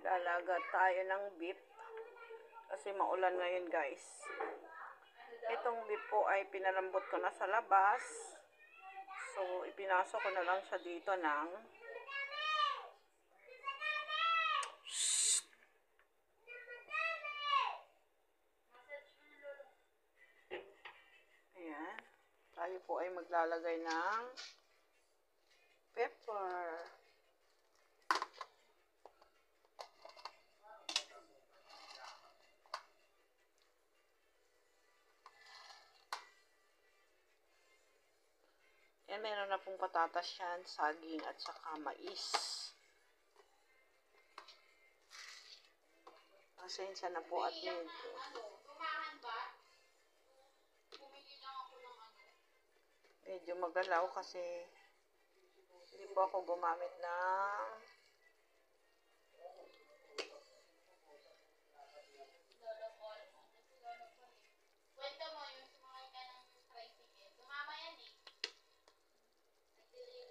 Lalaga tayo ng beef kasi maulan ngayon, guys. Itong beef po ay pinalambot ko na sa labas. So, ipinasok ko na lang siya dito ng ayan. Tayo po ay maglalagay ng pepper. Yan, meron na pong patatas yan, saging at saka mais. Pasensya na po at medyo. Medyo magalaw kasi hindi po ako gumamit ng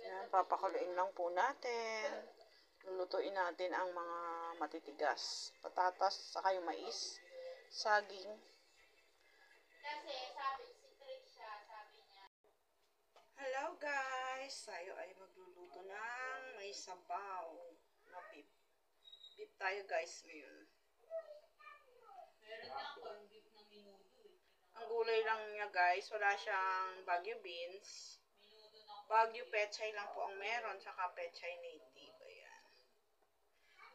yan, papakuluin lang po natin. Lulutuin natin ang mga matitigas. Patatas, saka yung mais, saging. Kasi sabi, secret siya, sabi niya. Hello guys! Tayo ay magluluto ng may sabaw na beef. Beef tayo guys ngayon. Meron na akong beef na minudo eh. Ang gulay lang niya guys, wala siyang Baguio beans. Baguio pechay lang po ang meron, saka pechay native. Ayan.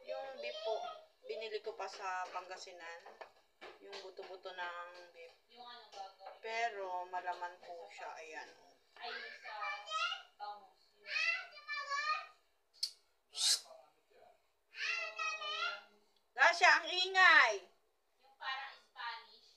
Yung beef po, binili ko pa sa Pangasinan. Yung buto-buto ng beef. Pero malaman po siya. Ayan. Ay, sa bangus. Dasha, ang ingay! Yung parang Spanish.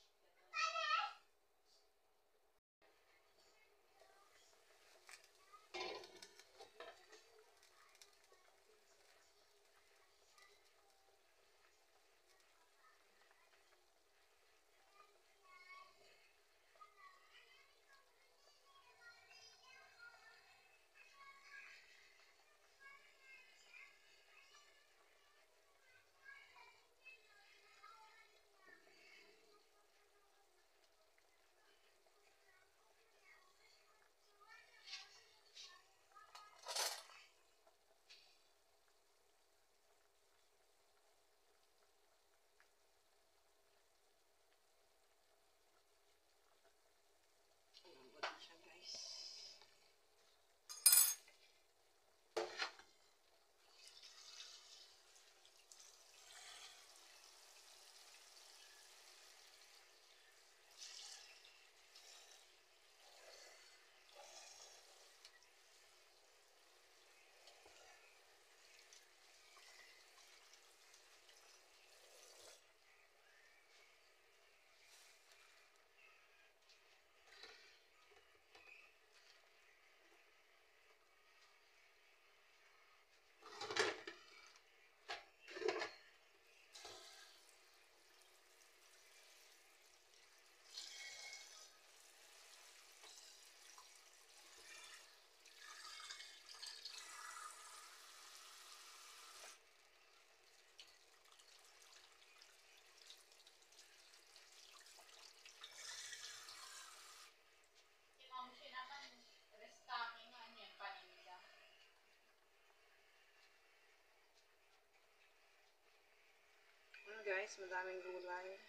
Guys, madaming gulay.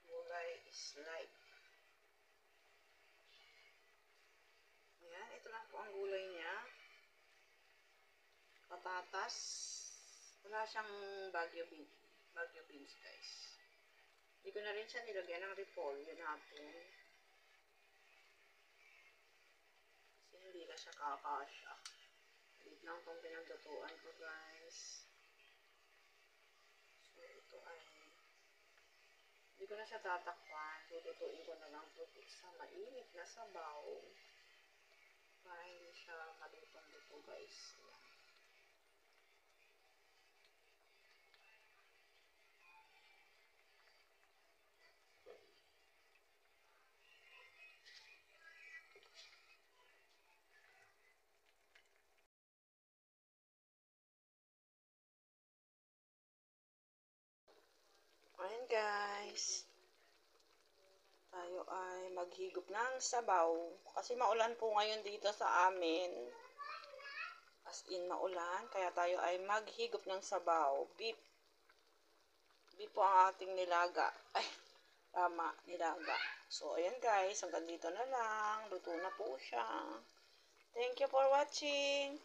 Gulay is life. Ayan, ito lang po ang gulay niya. Patatas. Wala siyang Baguio beans guys. Hindi ko na rin siya nilagyan ng repolyo natin. Kasi hindi na siya kakasya. Hindi lang itong pinaglutuan ko guys. Hindi ko na siya tatakpan. Tututuin ko na lang po sa mainit na sabaw para hindi siya malutong-luto guys. Ayan. Ayan guys. Tayo ay maghigop ng sabaw. Kasi maulan po ngayon dito sa amin. As in maulan. Kaya tayo ay maghigop ng sabaw. Beef. Beef po ang ating nilaga. Ay, tama, nilaga. So, ayan guys. Hanggang dito na lang. Luto na po siya. Thank you for watching.